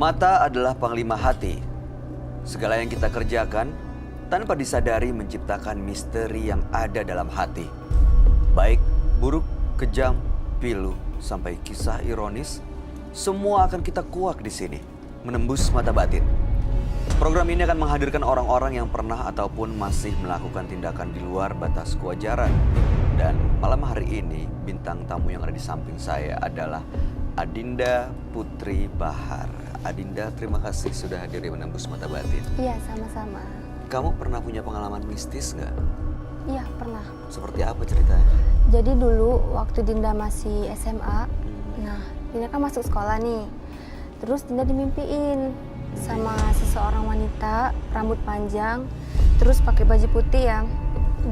Mata adalah panglima hati. Segala yang kita kerjakan tanpa disadari menciptakan misteri yang ada dalam hati. Baik, buruk, kejam, pilu, sampai kisah ironis, semua akan kita kuak di sini, menembus mata batin. Program ini akan menghadirkan orang-orang yang pernah ataupun masih melakukan tindakan di luar batas kewajaran. Dan malam hari ini, bintang tamu yang ada di samping saya adalah Adinda Putri Bahar. Adinda, terima kasih sudah hadir di Menembus Mata Batin. Iya, sama-sama. Kamu pernah punya pengalaman mistis nggak? Iya, pernah. Seperti apa ceritanya? Jadi dulu waktu Dinda masih SMA, nah Dinda kan masuk sekolah nih. Terus Dinda dimimpiin sama seseorang wanita, rambut panjang, terus pakai baju putih ya.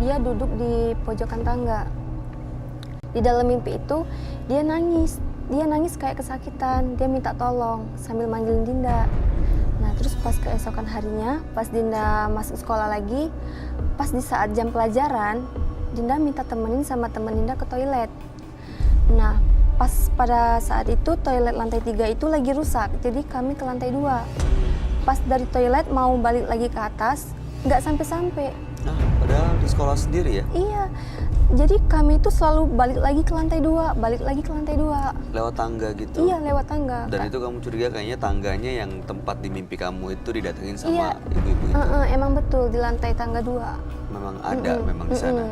Dia duduk di pojokan tangga. Di dalam mimpi itu dia nangis. Dia nangis kayak kesakitan, dia minta tolong sambil manggilin Dinda. Nah terus pas keesokan harinya, pas Dinda masuk sekolah lagi, pas di saat jam pelajaran, Dinda minta temenin sama temen Dinda ke toilet. Nah pas pada saat itu toilet lantai 3 itu lagi rusak, jadi kami ke lantai 2. Pas dari toilet mau balik lagi ke atas, nggak sampai-sampai. Nah, padahal di sekolah sendiri ya? Iya, jadi kami itu selalu balik lagi ke lantai 2, balik lagi ke lantai 2. Lewat tangga gitu? Iya, lewat tangga. Dan itu kamu curiga kayaknya tangganya yang tempat di mimpi kamu itu didatengin sama Iya. ibu-ibu itu? Emang betul, di lantai tangga 2. Memang ada, memang di sana?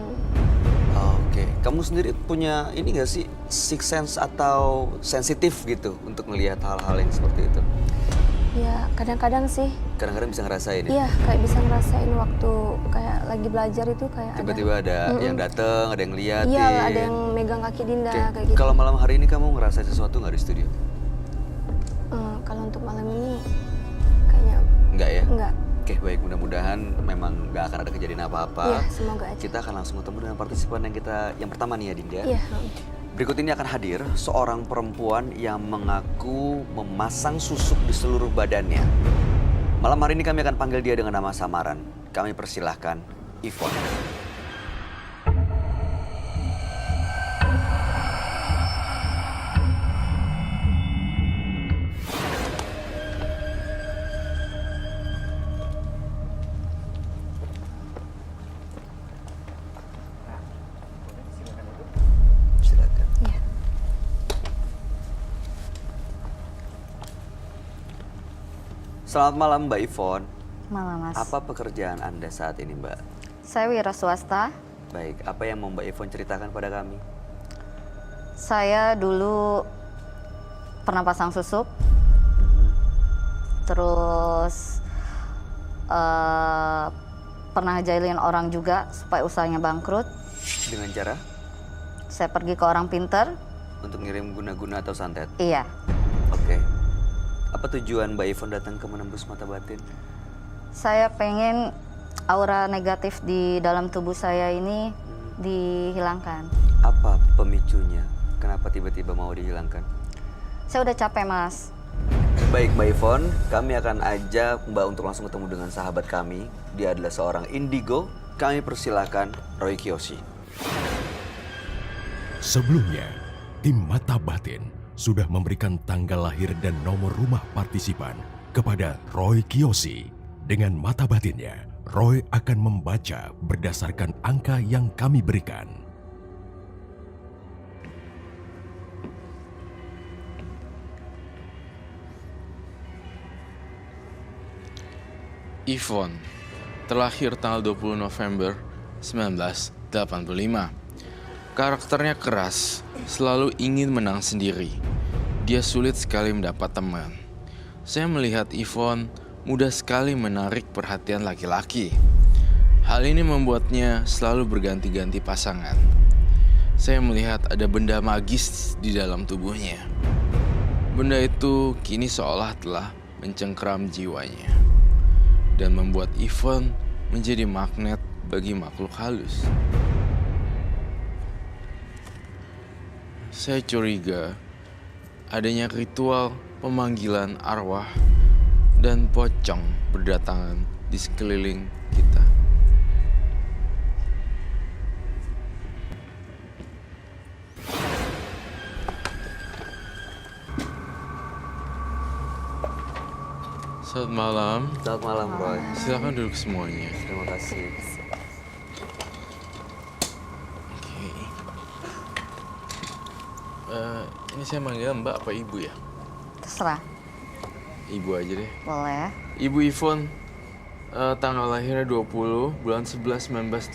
Oke, kamu sendiri punya ini gak sih, sixth sense atau sensitif gitu untuk melihat hal-hal yang seperti itu? Ya, kadang-kadang sih. Kadang-kadang bisa ngerasain ya? Iya, kayak bisa ngerasain waktu kayak lagi belajar itu kayak Tiba-tiba ada yang dateng, ada yang liatin. Iya, ada yang megang kaki Dinda kayak gitu. Kalau malam hari ini kamu ngerasain sesuatu nggak di studio? Kalau untuk malam ini kayaknya Enggak ya? enggak. Oke, baik, mudah-mudahan memang nggak akan ada kejadian apa-apa. Iya, semoga aja. Kita akan langsung ketemu dengan partisipan yang pertama nih ya, Dinda. Iya. Berikut ini akan hadir seorang perempuan yang mengaku memasang susuk di seluruh badannya. Malam hari ini kami akan panggil dia dengan nama samaran. Kami persilahkan Yvonne. Selamat malam Mbak Yvonne. Malam, Mas. Apa pekerjaan Anda saat ini Mbak? Saya wira swasta. Baik, apa yang mau Mbak Yvonne ceritakan pada kami? Saya dulu pernah pasang susuk. Terus pernah jailin orang juga supaya usahanya bangkrut. Dengan cara? Saya pergi ke orang pinter. Untuk ngirim guna-guna atau santet? Iya. Oke. Apa tujuan Mbak Yvonne datang ke Menembus Mata Batin? Saya pengen aura negatif di dalam tubuh saya ini dihilangkan. Apa pemicunya? Kenapa tiba-tiba mau dihilangkan? Saya udah capek, Mas. Baik Mbak Yvonne, kami akan ajak Mbak untuk langsung ketemu dengan sahabat kami. Dia adalah seorang indigo. Kami persilakan Roy Kiyoshi. Sebelumnya, tim Mata Batin sudah memberikan tanggal lahir dan nomor rumah partisipan kepada Roy Kiyoshi. Dengan mata batinnya, Roy akan membaca berdasarkan angka yang kami berikan. Yvonne, terlahir tanggal 20 November 1985. Karakternya keras, selalu ingin menang sendiri. Dia sulit sekali mendapat teman. Saya melihat Yvonne mudah sekali menarik perhatian laki-laki. Hal ini membuatnya selalu berganti-ganti pasangan. Saya melihat ada benda magis di dalam tubuhnya. Benda itu kini seolah telah mencengkeram jiwanya dan membuat Yvonne menjadi magnet bagi makhluk halus. Saya curiga adanya ritual pemanggilan arwah dan pocong berdatangan di sekeliling kita. Selamat malam. Selamat malam, Roy. Silakan duduk semuanya. Terima kasih. Oke. Ini saya manggil Mbak apa Ibu ya? Terserah. Ibu aja deh. Boleh. Ibu Yvonne, tanggal lahirnya 20 bulan 11 1985.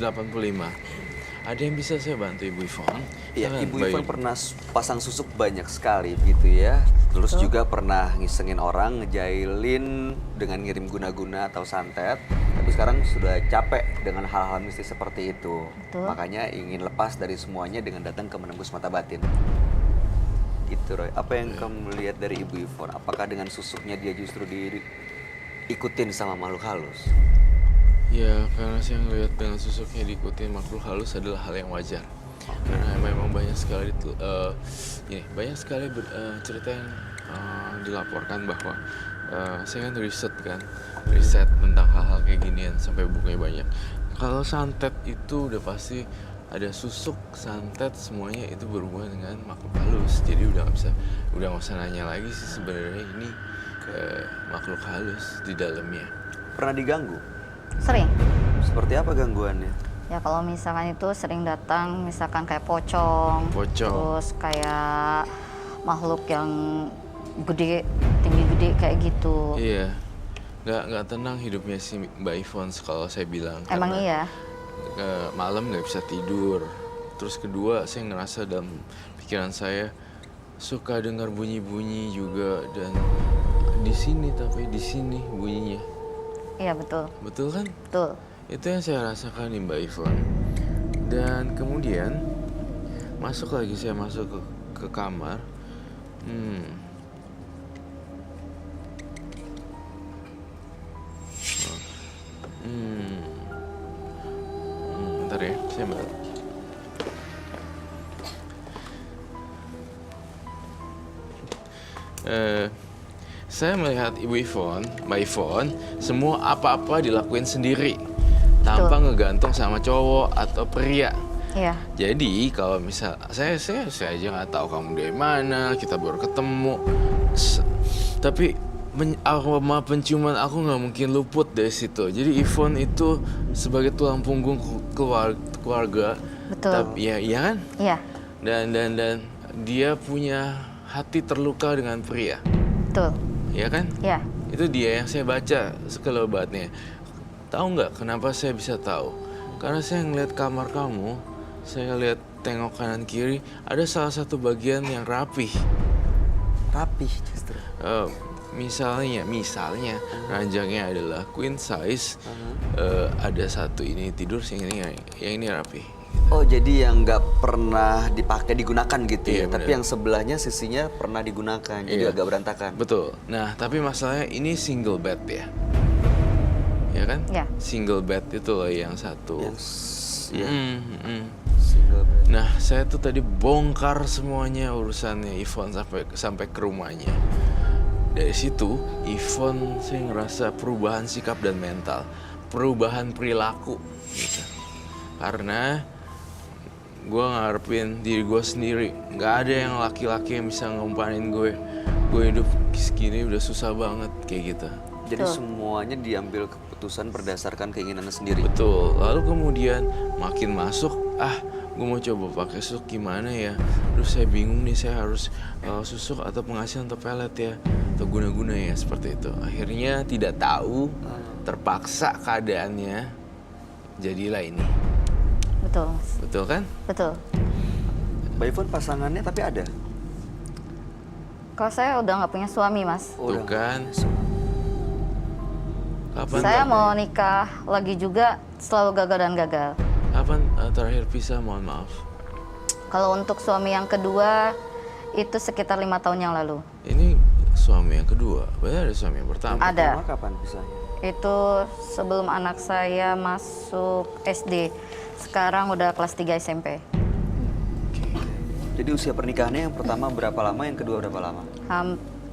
Ada yang bisa saya bantu Ibu Yvonne? Iya, Silakan, Ibu Mbak Yvonne pernah pasang susuk banyak sekali gitu ya. Terus juga pernah ngisengin orang, ngejailin dengan ngirim guna-guna atau santet. Tapi sekarang sudah capek dengan hal-hal mistis seperti itu. Betul. Makanya ingin lepas dari semuanya dengan datang ke menembus mata batin. Gitu, Roy. Apa yang kamu lihat dari Ibu Yvonne? Apakah dengan susuknya dia justru diikutin sama makhluk halus? Ya, karena saya ngelihat dengan susuknya diikutin makhluk halus adalah hal yang wajar. Karena memang banyak sekali cerita yang dilaporkan bahwa saya kan riset tentang hal-hal kayak ginian sampai bukunya banyak. Kalau santet itu udah pasti ada susuk, santet, semuanya itu berhubungan dengan makhluk halus. Jadi udah nggak usah nanya lagi sih sebenarnya ini makhluk halus di dalamnya. Pernah diganggu? Sering. Seperti apa gangguannya? Ya kalau misalkan itu sering datang, misalkan kayak pocong. Terus kayak makhluk yang gede, tinggi gede kayak gitu. Iya, nggak tenang hidupnya si Mbak Yvonne kalau saya bilang. Emang karena, iya? malam nggak bisa tidur. Terus kedua, saya ngerasa dalam pikiran saya suka dengar bunyi-bunyi juga dan di sini bunyinya. Iya betul. Betul kan? Betul. Itu yang saya rasakan nih Mbak Yvonne. Dan kemudian saya masuk ke kamar. Bentar ya, saya balik. Saya melihat Mbak Yvonne, semua apa-apa dilakuin sendiri. Tanpa ngegantung sama cowok atau pria. Iya. Jadi kalau misal saya aja nggak tahu kamu dari mana, kita baru ketemu. Tapi aroma penciuman aku nggak mungkin luput dari situ. Jadi Yvonne itu sebagai tulang punggung keluarga. Betul. Tapi iya kan? Iya. Dan dia punya hati terluka dengan pria. Betul. Iya kan? Iya. Itu dia yang saya baca sekelebatnya. Tahu nggak kenapa saya bisa tahu? Karena saya ngeliat kamar kamu, saya lihat tengok kanan kiri, ada salah satu bagian yang rapih. Rapih justru. Misalnya ranjangnya adalah queen size, ada satu ini tidur, yang ini rapih. Oh, jadi yang nggak pernah digunakan gitu ya? Iya, Tapi bener. yang sebelahnya sisinya pernah digunakan, jadi Iya. agak berantakan. Betul. Nah, tapi masalahnya ini single bed ya. Ya kan? Iya. Single bed itu loh yang satu. Ya, Mm. single bed. Nah, saya tuh tadi bongkar semuanya urusannya Yvonne sampai ke rumahnya. Dari situ, Yvonne saya ngerasa perubahan sikap dan mental, perubahan perilaku gitu. Karena gue ngarepin diri gue sendiri, nggak ada yang laki-laki yang bisa ngumpanin gue. Gue hidup segini udah susah banget kayak gitu. Jadi Betul. semuanya diambil keputusan berdasarkan keinginan sendiri. Betul. Lalu kemudian makin masuk, gue mau coba pakai susuk gimana ya? Terus saya bingung nih, saya harus susuk atau penghasil atau pelet ya, atau guna-guna ya seperti itu. Akhirnya tidak tahu, terpaksa keadaannya, jadilah ini. Betul. Betul kan? Betul. Mbak Yvonne pasangannya tapi ada? Kalau saya udah nggak punya suami, Mas. Tuh udah. kan? Kapan Saya mau nikah lagi juga, selalu gagal dan gagal. Kapan terakhir pisah? Mohon maaf. Kalau untuk suami yang kedua, itu sekitar 5 tahun yang lalu. Ini suami yang kedua, berarti ada suami yang pertama. Ada. Pertama kapan pisahnya? Itu sebelum anak saya masuk SD. Sekarang udah kelas 3 SMP. Jadi usia pernikahannya yang pertama berapa lama, yang kedua berapa lama?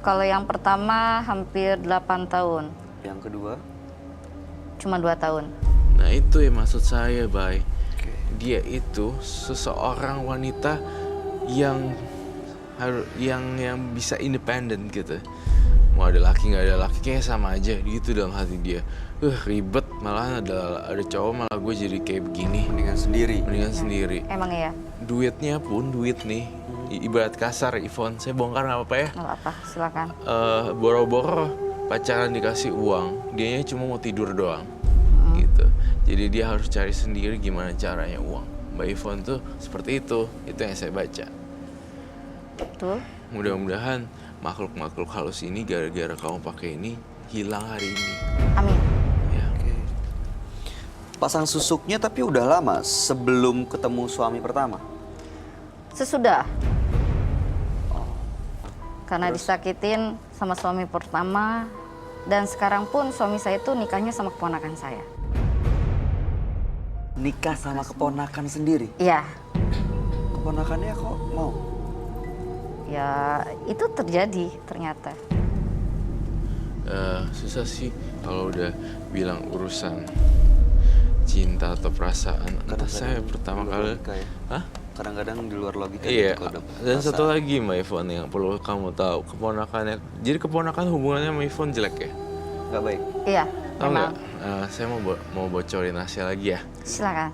Kalau yang pertama hampir 8 tahun. Yang kedua? Cuma 2 tahun. Nah itu yang maksud saya, Bay. Oke. Dia itu seseorang wanita yang bisa independen gitu. mau ada laki nggak ada laki kayak sama aja gitu dalam hati dia. Ribet, malahan ada cowok malah gue jadi kayak begini. Mendingan sendiri. Mendingan sendiri. Emang iya? Duitnya pun duit nih, ibarat kasar Ivon, saya bongkar nggak apa-apa ya? Nggak apa-apa, silakan. Boro-boro pacaran dikasih uang, dianya cuma mau tidur doang, gitu. Jadi dia harus cari sendiri gimana caranya uang. Mbak Ivon tuh seperti itu yang saya baca. Betul. Mudah-mudahan makhluk-makhluk halus ini gara-gara kamu pakai ini hilang hari ini. Amin. Ya. Pasang susuknya tapi udah lama sebelum ketemu suami pertama. Sesudah. Karena disakitin sama suami pertama, dan sekarang pun suami saya itu nikahnya sama keponakan saya. Nikah sama keponakan sendiri? Iya. Keponakannya kok mau? Ya, itu terjadi ternyata. Susah sih kalau udah bilang urusan cinta atau perasaan. Entah saya pertama kali. Ya? Hah? Kadang-kadang di luar logika. Iya. Kalau udah Dan perasaan. satu lagi Mbak Ivon yang perlu kamu tahu, keponakannya. Jadi keponakan hubungannya sama Ivon jelek ya? Nggak baik. Iya, Tahu memang. nggak? Saya mau bocorin rahasia lagi ya. Silakan.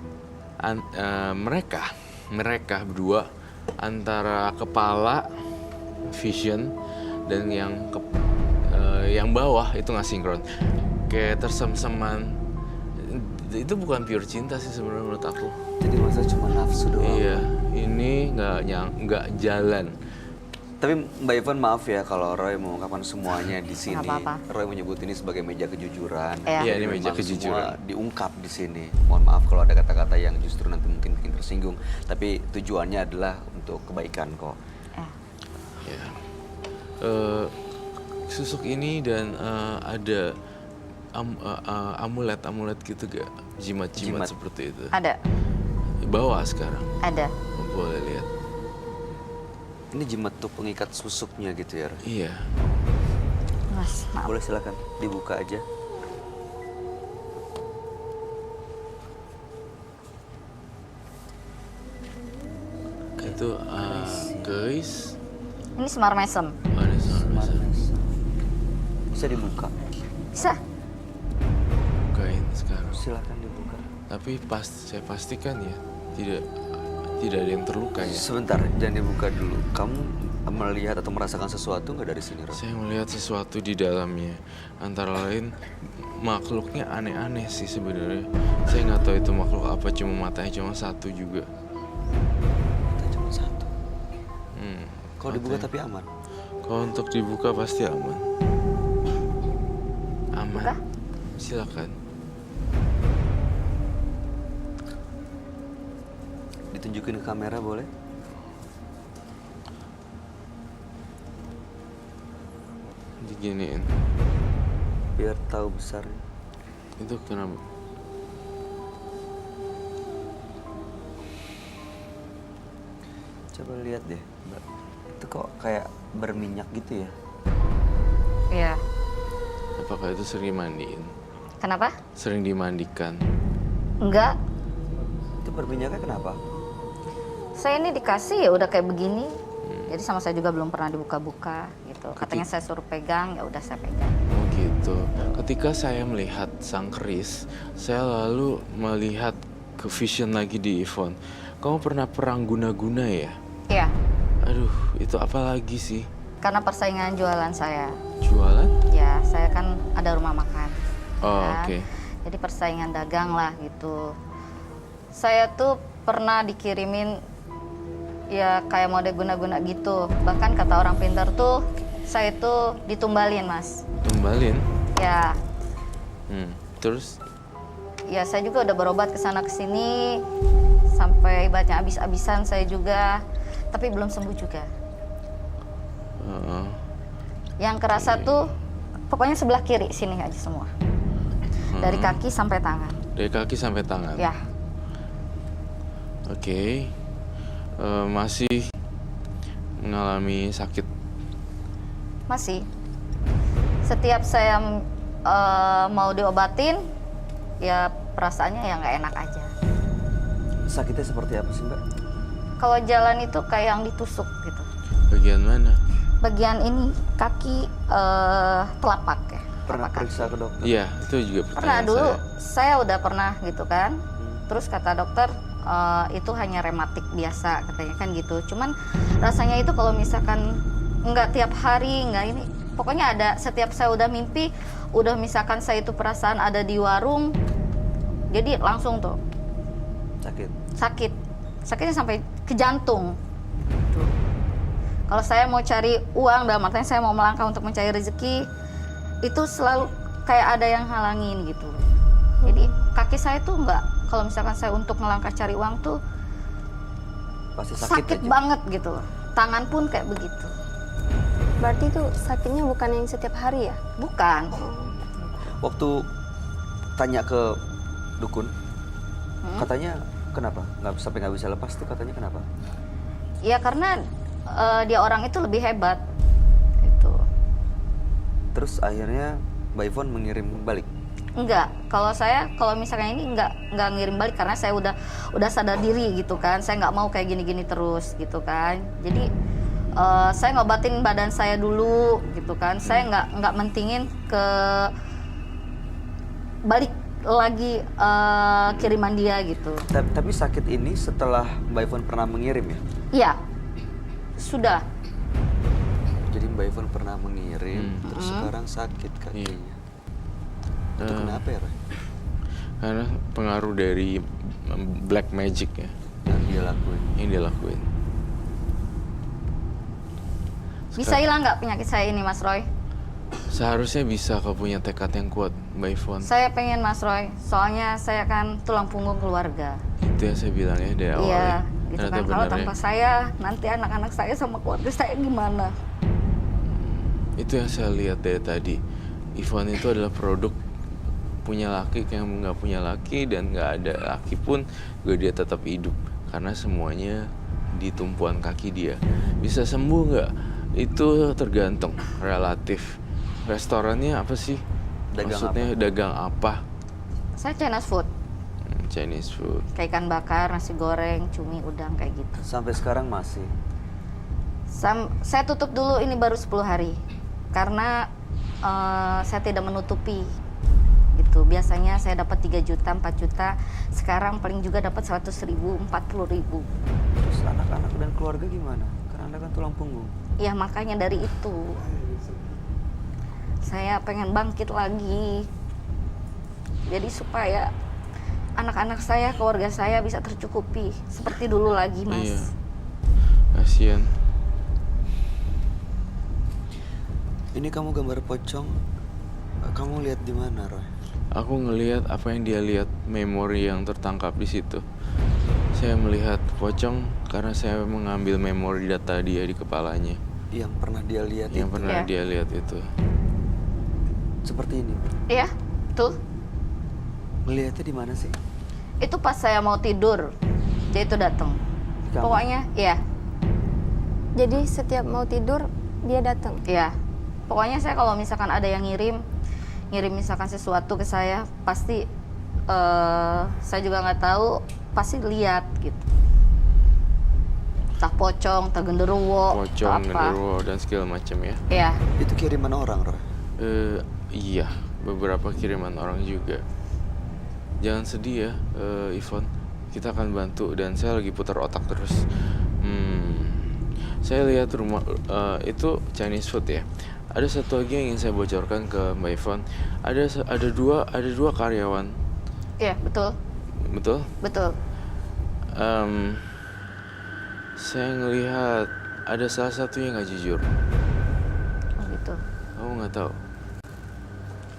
Mereka berdua antara kepala vision dan yang bawah itu nggak sinkron, kayak tersem-seman. Itu bukan pure cinta sih sebenarnya menurut aku. Jadi masa cuma nafsu doang. Iya, ini nggak jalan. Tapi Mbak Ivon maaf ya kalau Roy mengungkapkan semuanya di sini. Nggak apa-apa. Roy menyebut ini sebagai meja kejujuran. Iya. Iya, ini Jadi meja memang kejujuran. semua diungkap di sini. Mohon maaf kalau ada kata-kata yang justru nanti mungkin bikin tersinggung. Tapi tujuannya adalah untuk kebaikan kok. Ya. Susuk ini dan ada amulet gitu gak? Jimat-jimat Jimat. seperti itu. Ada, Bawa sekarang. ada. Boleh lihat. Ini jimat tuh pengikat susuknya gitu ya, Roy? Iya. Mas, maaf. Boleh silakan dibuka aja. Itu guys. Ini semar mesem. Ada soal Bisa dibuka. Bisa? bukain sekarang. Silakan dibuka. Tapi saya pastikan ya tidak ada yang terluka ya. Sebentar, jangan dibuka dulu. Kamu melihat atau merasakan sesuatu nggak dari sini, Roy? Saya melihat sesuatu di dalamnya. Antara lain makhluknya aneh-aneh sih sebenarnya. Saya nggak tahu itu makhluk apa, cuma matanya cuma satu juga. Kita cuma satu. Kalau dibuka Matanya. tapi aman. Kalau untuk dibuka pasti aman. Aman. Buka? Silakan. Ditunjukin ke kamera boleh? Diginiin. Biar tahu besarnya. Itu kenapa? Coba lihat deh, Mbak. Itu kok kayak berminyak gitu ya? Iya. Apakah itu sering dimandiin? Kenapa? Sering dimandikan? Enggak. Itu berminyaknya kenapa? Saya ini dikasih ya udah kayak begini. Jadi sama saya juga belum pernah dibuka-buka gitu. Katanya saya suruh pegang, ya udah saya pegang. Oh gitu. Ketika saya melihat sang keris, saya lalu melihat ke vision lagi di Ivon. Kamu pernah perang guna-guna ya? Iya. Aduh, itu apa lagi sih? Karena persaingan jualan saya. Jualan? Ya, saya kan ada rumah makan. Oh, kan? oke. Jadi persaingan dagang lah gitu. Saya tuh pernah dikirimin ya kayak mode guna-guna gitu. Bahkan kata orang pintar tuh saya tuh ditumbalin, Mas. Tumbalin? Ya, Terus? ya saya juga udah berobat ke sana ke sini sampai ibaratnya habis-habisan saya juga, tapi belum sembuh juga. Yang kerasa tuh pokoknya sebelah kiri sini aja semua. Dari kaki sampai tangan. Dari kaki sampai tangan? Ya. Oke. Masih mengalami sakit? Masih. Setiap saya mau diobatin, ya perasaannya ya nggak enak aja. Sakitnya seperti apa sih, Mbak? Kalau jalan itu kayak yang ditusuk gitu. Bagian mana? bagian ini kaki telapak ya. Pernah Telapak kaki. periksa ke dokter? Iya, itu juga Pernah pertanyaan dulu, saya. saya udah pernah gitu kan. Terus kata dokter itu hanya rematik biasa katanya kan gitu. Cuman rasanya itu kalau misalkan nggak tiap hari, nggak ini, pokoknya ada setiap saya udah mimpi, udah misalkan saya itu perasaan ada di warung, jadi langsung tuh Sakit. sakitnya sampai ke jantung. Tuh. Kalau saya mau cari uang, dalam artinya saya mau melangkah untuk mencari rezeki, itu selalu kayak ada yang halangin gitu. Jadi kaki saya tuh nggak, kalau misalkan saya untuk melangkah cari uang tuh Pasti sakit aja. banget gitu. Tangan pun kayak begitu. Berarti itu sakitnya bukan yang setiap hari ya? Bukan. Waktu tanya ke dukun, katanya kenapa? Sampai nggak bisa lepas tuh katanya kenapa? Ya karena dia orang itu lebih hebat. Itu. Terus akhirnya Mbak Ivon mengirim balik. Enggak, kalau misalnya ini enggak ngirim balik karena saya udah sadar diri gitu kan. Saya nggak mau kayak gini-gini terus gitu kan. Jadi saya ngobatin badan saya dulu gitu kan. Saya nggak mentingin ke balik lagi kiriman dia gitu. Tapi sakit ini setelah Mbak Ivon pernah mengirim ya? Iya, sudah. Jadi Mbak Ivon pernah mengirim, terus sekarang sakit kakinya. Itu kenapa ya, Roy? Karena pengaruh dari black magic ya Yang dia lakuin. Bisa hilang nggak penyakit saya ini, Mas Roy? Seharusnya bisa kalau punya tekad yang kuat, Mbak Ivon. Saya pengen, Mas Roy. Soalnya saya kan tulang punggung keluarga. Itu yang saya bilang ya dari awal. Iya, ya. gitu Ternyata kan. Kalau benar tanpa ya. saya, nanti anak-anak saya sama keluarga saya gimana? Itu yang saya lihat dari tadi. Ivon itu adalah produk punya laki yang nggak punya laki, dan nggak ada laki pun juga dia tetap hidup karena semuanya di tumpuan kaki dia. Bisa sembuh nggak? Itu tergantung, relatif. Restorannya apa sih? Maksudnya dagang apa? Saya Chinese food, Chinese food. kayak ikan bakar, nasi goreng, cumi, udang kayak gitu. Sampai sekarang masih. Saya tutup dulu ini baru 10 hari karena saya tidak menutupi gitu. Biasanya saya dapat 3 juta, 4 juta. Sekarang paling juga dapat 100.000, 40.000. Terus anak-anak dan keluarga gimana? Karena Anda kan tulang punggung. Ya makanya dari itu saya pengen bangkit lagi. Jadi supaya anak-anak saya, keluarga saya bisa tercukupi seperti dulu lagi, Mas. Iya. Kasian. Ini kamu gambar pocong. Kamu lihat di mana, Roy? Aku ngelihat apa yang dia lihat, memori yang tertangkap di situ. Saya melihat pocong karena saya mengambil memori data dia di kepalanya. Yang pernah dia lihat Yang itu. pernah Ya. dia lihat itu. Seperti ini. Iya, tuh. Melihatnya di mana sih? Itu pas saya mau tidur, dia itu datang. Di kamar? Pokoknya, iya, Jadi setiap mau tidur dia datang. iya. Pokoknya saya kalau misalkan ada yang ngirim misalkan sesuatu ke saya, pasti saya juga nggak tahu, pasti lihat gitu. Entah pocong, entah genderuwo, Pocong, entah apa. genderuwo, dan segala macam ya. Iya. Itu kiriman orang, Roy. Iya, beberapa kiriman orang juga. Jangan sedih ya, Ivon. Kita akan bantu, dan saya lagi putar otak terus. Saya lihat rumah itu Chinese food ya. Ada satu lagi yang ingin saya bocorkan ke Mbak Ivon. Ada dua karyawan. Iya, betul. Betul? Betul. Saya ngelihat ada salah satu yang nggak jujur. Oh, gitu. Kamu nggak tahu?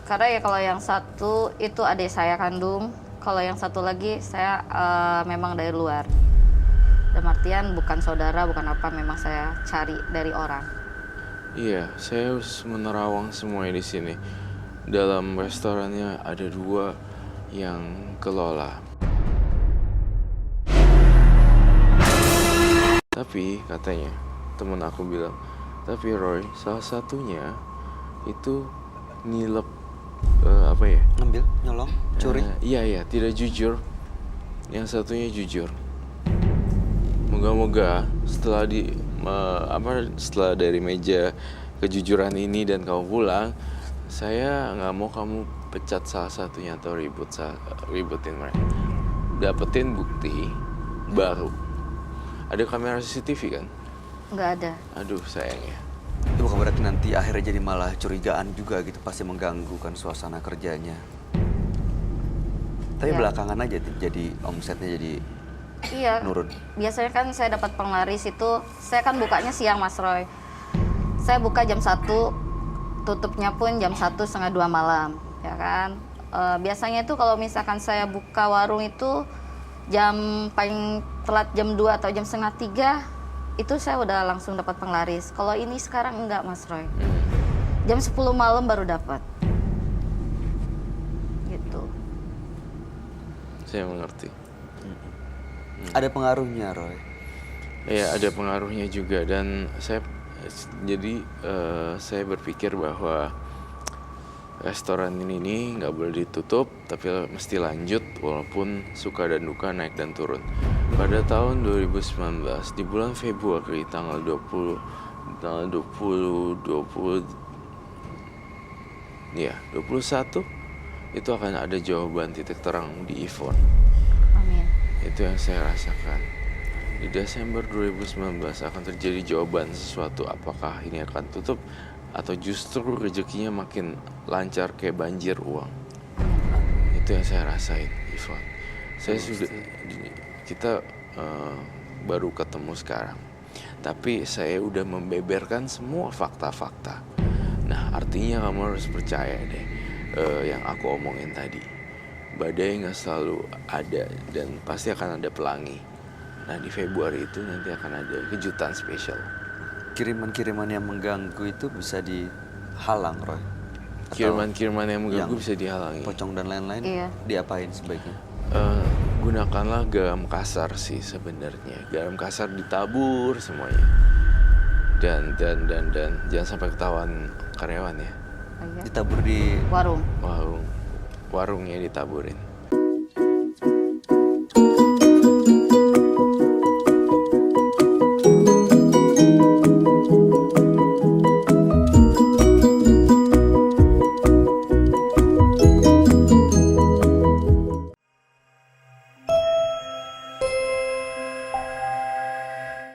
Karena ya kalau yang satu itu adik saya kandung, kalau yang satu lagi saya memang dari luar. Dalam artian bukan saudara, bukan apa, memang saya cari dari orang. Iya, saya harus menerawang semuanya di sini. Dalam restorannya ada 2 yang kelola. Tapi katanya, temen aku bilang, tapi Roy, salah satunya itu nilep apa ya? Ngambil, nyolong, curi. Iya, tidak jujur. Yang satunya jujur. Moga-moga setelah setelah dari meja kejujuran ini dan kamu pulang, saya nggak mau kamu pecat salah satunya atau ributin mereka. Dapetin bukti baru. Ada kamera CCTV kan? Nggak ada. Aduh sayang ya. Itu bukan berarti nanti akhirnya jadi malah curigaan juga gitu, pasti mengganggu kan suasana kerjanya. Tapi Ya. belakangan aja jadi omsetnya jadi Iya. nurun. Biasanya kan saya dapat penglaris itu, saya kan bukanya siang Mas Roy. Saya buka jam 1, tutupnya pun jam 1:30 malam, ya kan. Biasanya itu kalau misalkan saya buka warung itu jam paling telat jam 2 atau jam 2:30, itu saya udah langsung dapat penglaris. Kalau ini sekarang enggak Mas Roy. Jam 10 malam baru dapat. Gitu. Saya mengerti. Ada pengaruhnya, Roy. Ya ada pengaruhnya juga dan saya berpikir bahwa restoran ini nggak boleh ditutup tapi mesti lanjut walaupun suka dan duka naik dan turun. Pada tahun 2019 di bulan Februari tanggal 20 21 itu akan ada jawaban titik terang di Yvonne. Amin. Itu yang saya rasakan. Di Desember 2019 akan terjadi jawaban sesuatu, apakah ini akan tutup atau justru rezekinya makin lancar kayak banjir uang. Itu yang saya rasain, Ivan. Kita baru ketemu sekarang. Tapi saya udah membeberkan semua fakta-fakta. Nah, artinya kamu harus percaya deh yang aku omongin tadi. Badai nggak selalu ada dan pasti akan ada pelangi. Nah, di Februari itu nanti akan ada kejutan spesial. Kiriman-kiriman yang mengganggu itu bisa dihalang, Roy. Atau Kiriman-kiriman yang mengganggu yang bisa dihalangi. pocong dan lain-lain Iya. diapain sebaiknya? Gunakanlah garam kasar sih sebenarnya. Garam kasar ditabur semuanya. Dan jangan sampai ketahuan karyawan ya. Oh, iya. Ditabur di Warung. Warungnya ditaburin.